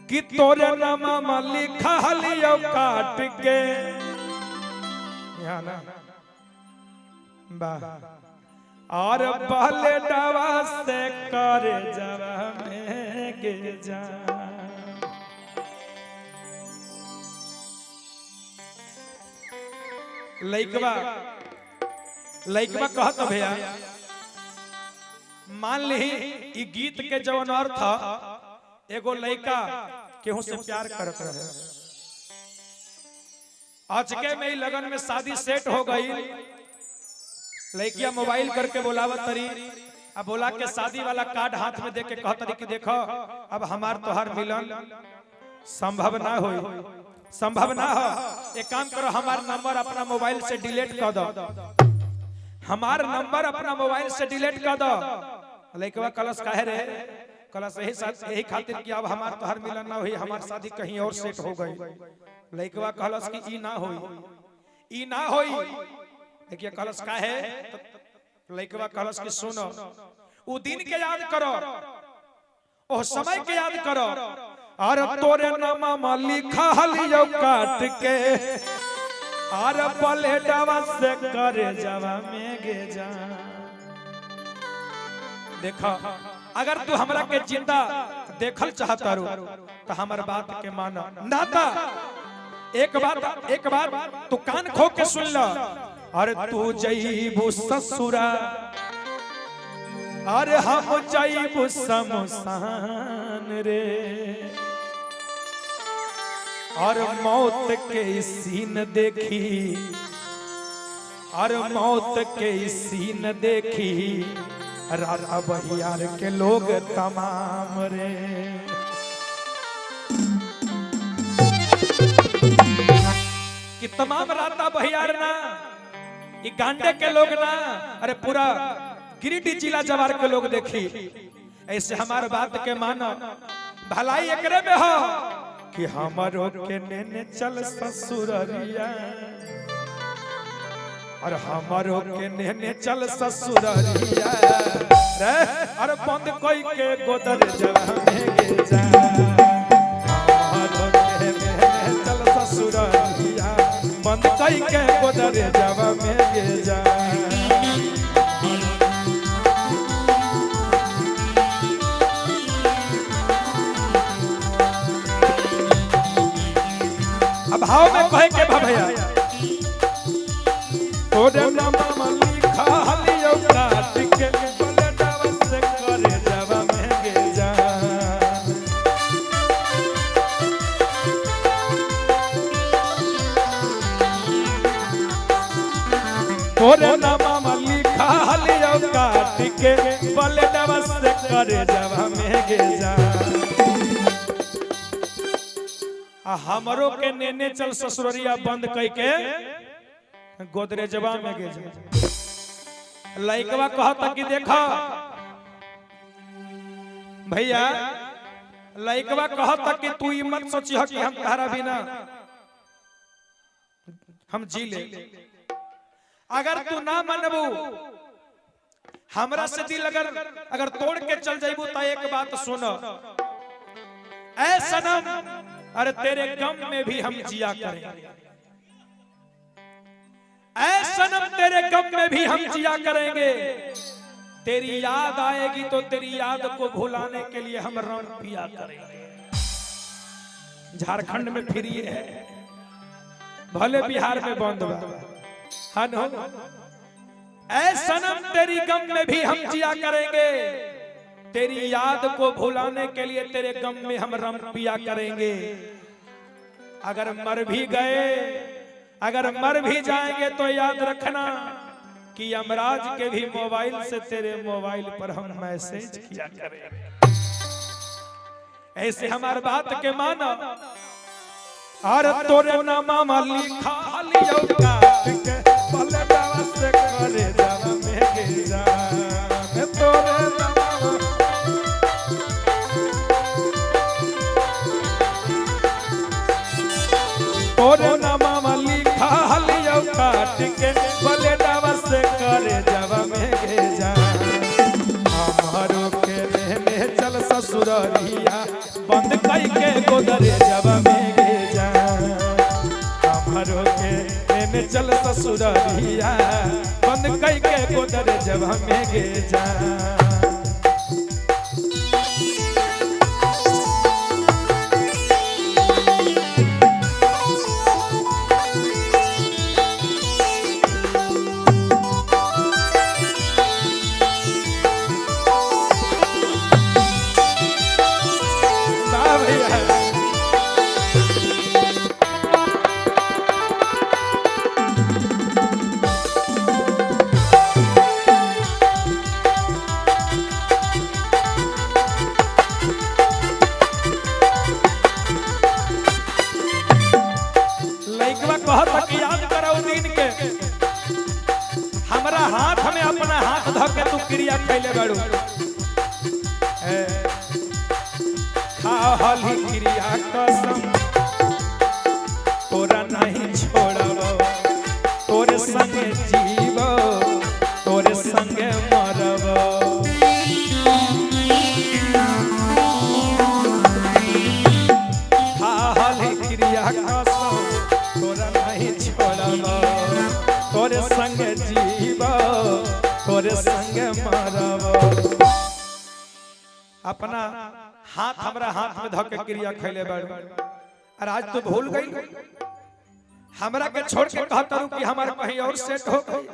कि तोरे नामा लिखा लियो काट के ना और पहले डवा से करे जवा में गे जा लइकवा कहत भैया मान ली ई गीत के जवन अर्थ एगो लइका केहू से प्यार करत रहे आज के में लगन में शादी सेट हो गई लइकिया मोबाइल करके बोलावत तरी अब बोला के शादी वाला कार्ड हाथ में देके कहत तरी कि देखो अब हमार तोहर मिलन संभव ना होई संभव ना हो एक काम करो हमार नंबर अपना मोबाइल से डिलीट कर दो हमार नंबर अपना मोबाइल से डिलीट कर दो लइकवा कलश काहे रे कलश यही खातिर कि अब हमार तोहर मिलन ना होई हमार शादी कहीं और सेट हो गई लइकवा कलश की ई ना होई देखिए कलश काहे लइकवा कलश की सुनो उ दिन के याद करो ओ समय के याद करो और तोरे नामा लिखा लियो काट के और पलेटवा से करे जवा में गे जा देखा अगर तू हमरा के जिंदा देखल चाहता रो तो हमर बात के माना नाता एक बात तू कान खो के सुन ल अरे तू जईबू ससुरा अरे हम जईबू शमशान रे और मौत के सीन देखी और मौत के सीन देखी राधा बहियार के लोग तमाम रे कि तमाम राधा बहियार ना ये गांडे के लोग ना अरे पूरा गिरिडीह जिला जवार के लोग देखी ऐसे हमारे बात के मानो भलाई एकरे में हो कि हमारो के नेने चल ससुररिया और हमारो के नेने चल ससुररिया रे अरे बंद कोई के गोदर जवा में गे जा हमारो के नेने चल ससुररिया बंद कोई के गोदर जवा में गे जा भाव में कहे के भैया तोरे नामा लिखा लियो काट के पलटवा से करे जवा में गे जा तोरे नामा लिखा लियो काट के पलटवा से करे जवा में गे जा हमरो के नेने चल ससुररिया बंद कई के गोदरेजवा में गे जा लइकवा कहता कि देखा भैया लइकवा कहता कि तू ई मत सोची कि हम तहरा बिना हम जी ले अगर तू ना मनबू हमरा से दिल अगर तोड़ के चल जाइबू तो एक बात सुनो ऐ सनम अरे तेरे गम में भी हम जिया करेंगे ऐ सनम तेरे गम में भी हम जिया करेंगे तेरी याद आएगी तो तेरी याद को भुलाने के लिए हम रम पिया करेंगे झारखंड में फिर ये है भले बिहार में बंद हुआ ऐ सनम तेरी गम में भी हम जिया करेंगे तेरी याद को भुलाने के लिए तेरे गम में हम रम पिया करेंगे अगर मर भी गए अगर मर भी जाएंगे तो याद रखना कि यमराज के भी मोबाइल से तेरे मोबाइल पर हम मैसेज किया करेंगे ऐसे हमारे बात के मानो और तोरे नामा लिखा लियो काट के पलटवा से करे जवा में गे जा तोरे तोरे नामा लिखा लियो काट के पलटवा से करे जवा में गे जा हमारो के रहने चल ससुररिया बंद कई के गोदरे जब में गे जा हमारो के में चल ससुररिया बंद कई के गोदरे जब में गे जा याद करो दिन के हमरा हाथ में अपना हाथ धो के तू क्रिया कैले बाड़ू खाली क्रिया कसम तोरा नहीं छोड़ब तोरे संगे जीव तोरे संगे मरब खाली क्रिया कसम तोरा नहीं छोड़ब तोरे संगे जीव तोरे संगे मरब अपना हाथ हमरा हाथ में धके क्रिया खैले बाड़ू और आज तो भूल गई हमरा के छोड़ के कहता हूं कि हमारा कहीं और सेट हो गई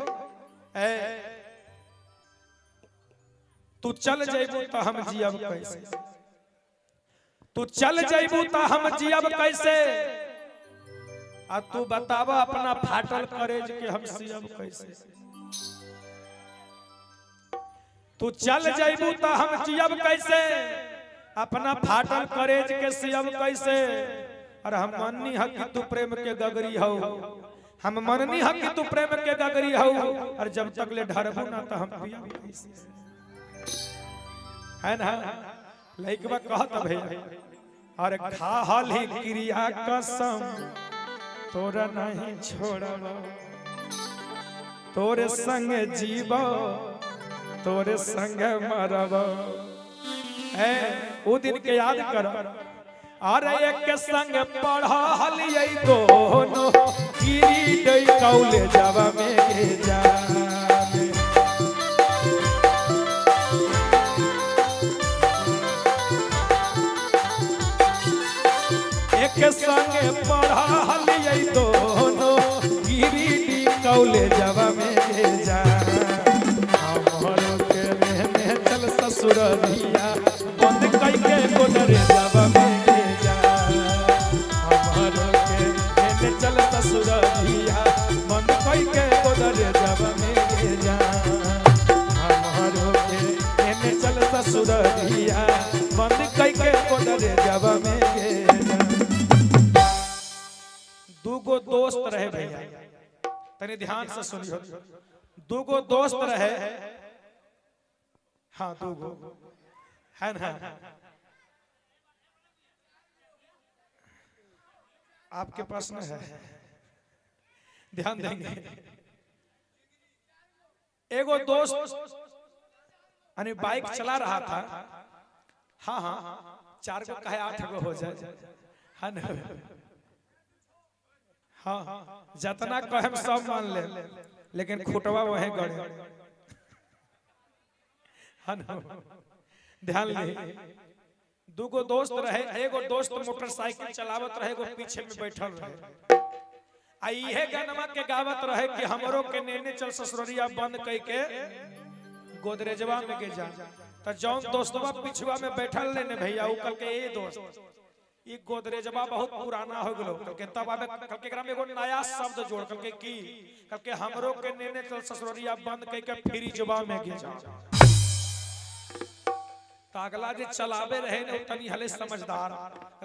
तू चल जाइबू तो हम जियब कैसे तू चल जाइबू तो हम जियब कैसे आ तू बतावा अपना फाटल करेज के हम सियब कैसे तू चल जाइबू तो हम जियब कैसे अपना फाटल करेज के सियब कैसे और हम मननी हक कि तू प्रेम के गगरी हो हम मननी हक कि तू प्रेम के गगरी हो और जब तक ले ढरबू ना तो हम पियब कैसे है ना लइकवा कहत भैया और खाली क्रिया कसम तोरा नहीं छोड़ब तोरे संग जीव तोरे संग मरब ओ दिन के याद कर अरे एक के संग पढ़लिए दोनों गिरी दई कौले जावा में गे जा एक के संग पढ़लिए दोनों गिरी दई कौले जावा में गे जा ससुररिया बंद कई के गोदरे जब में गे जा हमारो के में चल ससुररिया बंद कई के गोदरे जब में गे जा हमारो के में चल ससुररिया बंद कई के गोदरे जब में गे जा दूगो दोस्त रहे भैया तनी ध्यान से सुनियो दूगो दोस्त रहे हाँ दूगो है ना आपके प्रश्न है ध्यान देंगे एगो दोस्त यानी बाइक चला रहा था हाँ हाँ 4 को कहे 8 को हो जाए है ना हाँ जितना कहे सब मान ले लेकिन खुटवा वही गड़े ध्यान ले दूगो दोस्त रहे एगो दोस्त मोटरसाइकिल चलावत रहे एगो पीछे में बैठल रहे आ इहे गानमा के गावत रहे कि हमरो के नेने चल ससुररिया बंद कई के गोदरेजवा में के जा त जौन दोस्तवा पिछवा में बैठल ने भैया उ कल के ए दोस्त ई गोदरेजवा बहुत पुराना हो गेलो कल के तब आबे कल के एकरा में एगो नया शब्द जोड़ कल के की कल के हमरो के नेने चल ससुररिया बंद कई के फ्रिजवा में के जा तागला जे चलावे रहे ने तनी हले समझदार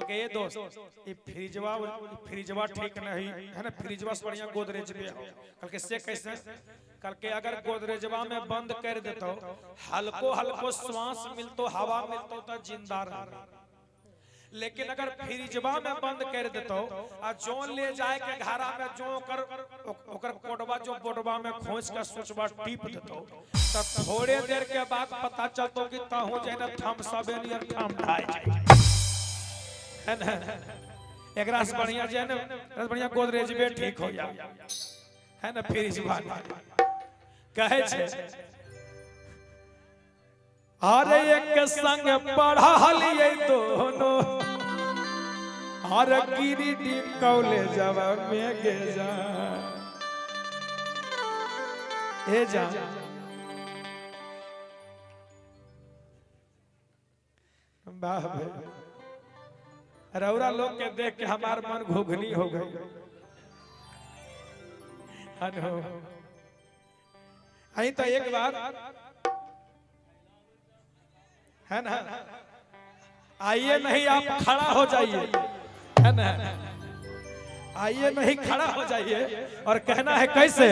के ये दोस्त ये फ्रिजवा ठीक नहीं है ना फ्रिजवा से बढ़िया गोदरेज पे कल के से कैसे कल के अगर गोदरेजवा में बंद कर देतो हल्को हल्को श्वास मिलतो हवा मिलतो तो जिंदा रह लेकिन अगर फ्रिजवा में बंद कर देतो आ जोन ले जाए के घरा में जो ओकर कोडवा जो बोडवा में खोज के सोचवा टीप देतो तब थोड़े देर के बाद पता चलतो कि ताहू जे ना थम सबे नियर थम ढाई है ना एकरा से बढ़िया जे ना बढ़िया गोदरेज बे ठीक हो जा है ना फ्रिज वाला कहे छे अरे एक संग पढ़लिए दोनों अरे गिरिडीह कॉलेजवा में गे जा ए जा वाह भाई रौरा लोग के देख के हमार मन घुघनी हो गई आई तो एक बार है ना आइए नहीं आप खड़ा हो जाइए है ना आइए नहीं खड़ा हो जाइए और कहना है कैसे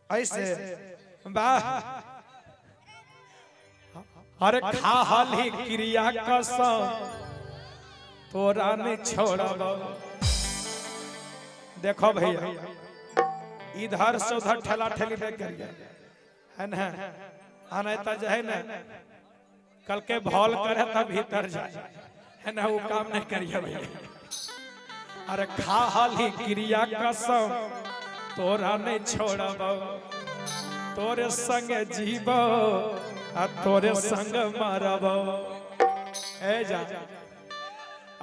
ऐसे वाह अरे खाली क्रिया कसम तोरा नहीं छोड़ब देखो भैया इधर से उधर ठेला ठेली नहीं करिए है ना आना तो जो है ना कल के भौल करे तब भीतर जाए है ना वो काम नहीं करिए भैया अरे खाली क्रिया कसम तोरा नहीं छोड़ब तोरे संग जीव आ तोरे संग मरब ए जा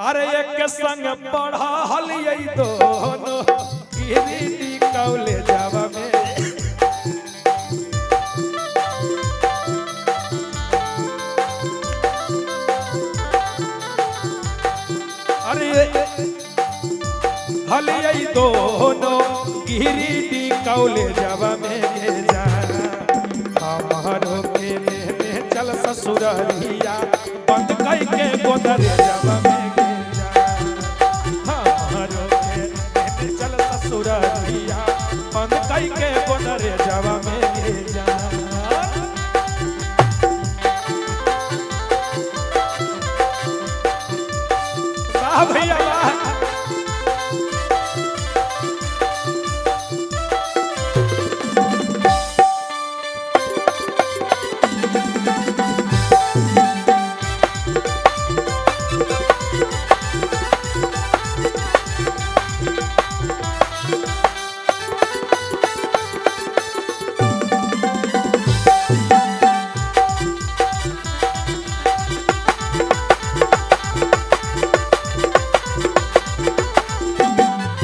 अरे एक संग पढ़लिए दोनों गिरिडीह कॉलेजवा में अरे हलिए दोनों गिरिडीह कॉलेजवा में गे जा हमारो के में चल ससुररिया बंद कई के गोदरेजवा में गे जा हमारो के में चल ससुररिया बंद कई के गोदरेजवा में गे जा वाह भैया वाह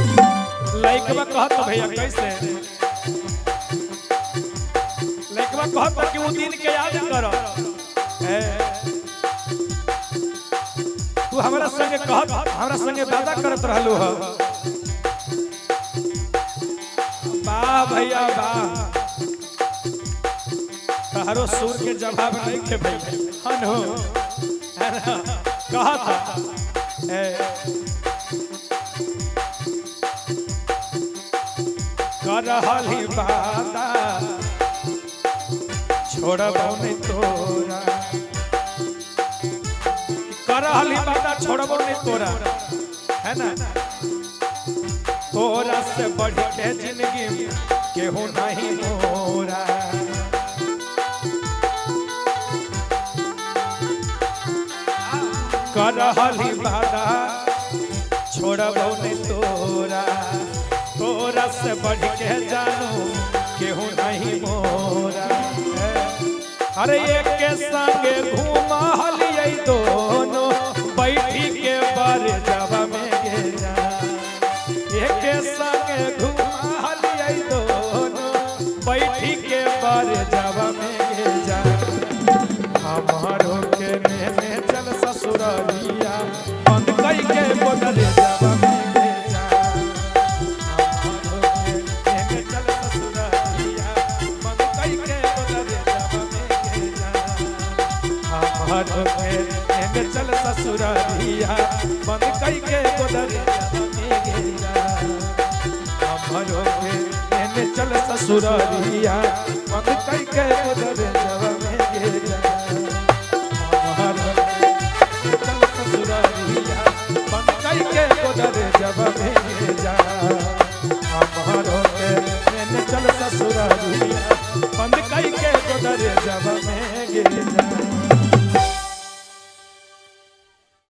कहत भैया कैसे लइकवा कहत कि वो दिन के याद कर तू हमरा संगे कहत हमरा संगे वादा करत रहलू ह वाह भैया वाह तहरो सुर के जवाब नहीं के भैया हन हो कहत करहली वादा छोड़बो नहीं तोरा करहली वादा छोड़बो नहीं तोरा है ना तोरा से बढ़ के जिंदगी में केहू नहीं मोरा करहली वादा छोड़बो नहीं तोरा तोरा से बढ़ के जानू केहू नहीं मोरा अरे एक के संगे घूमलिए दोनों बैठी के बरजवा में गे जा एक के संगे घूमलिए दोनों बैठी के बरजवा में गे जा हमारो के में चल ससुररिया बंद कई के गोदरेजवा में चल ससुररिया बंद कई के गोदरेजवा में गे जा हमरो के चल ससुररिया बंद कई के गोदरेजवा में गे जा।